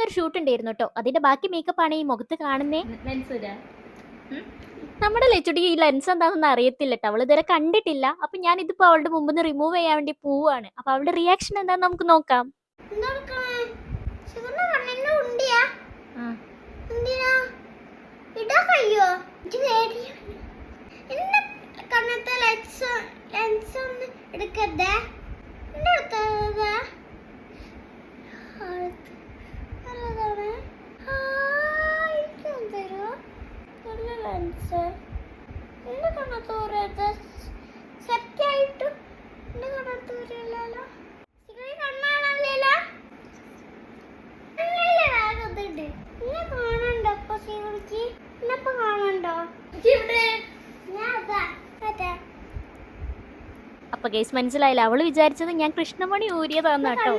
ഒരു ഷൂട്ട് ഉണ്ടായിരുന്നു കേട്ടോ. അതിന്റെ ബാക്കി മേക്കപ്പ് ആണ് ഈ മുഖത്ത് കാണുന്നേ. നമ്മുടെ ലച്ചുടിക്ക് ഈ ലെൻസ് എന്താണെന്ന് അറിയത്തില്ല കേട്ടോ. അവൾ ഇതുവരെ കണ്ടിട്ടില്ല. അപ്പൊ ഞാൻ ഇതിപ്പോ അവളുടെ മുമ്പിൽ നിന്ന് റിമൂവ് ചെയ്യാൻ വേണ്ടി പോവാണ്. അപ്പൊ അവളുടെ റിയാക്ഷൻ എന്താന്ന് നമുക്ക് നോക്കാം. അപ്പൊ ഗൈസ് മനസ്സിലായില്ല, അവള് വിചാരിച്ചത് ഞാൻ കൃഷ്ണമണി ഊരിയതാന്ന് കേട്ടോ.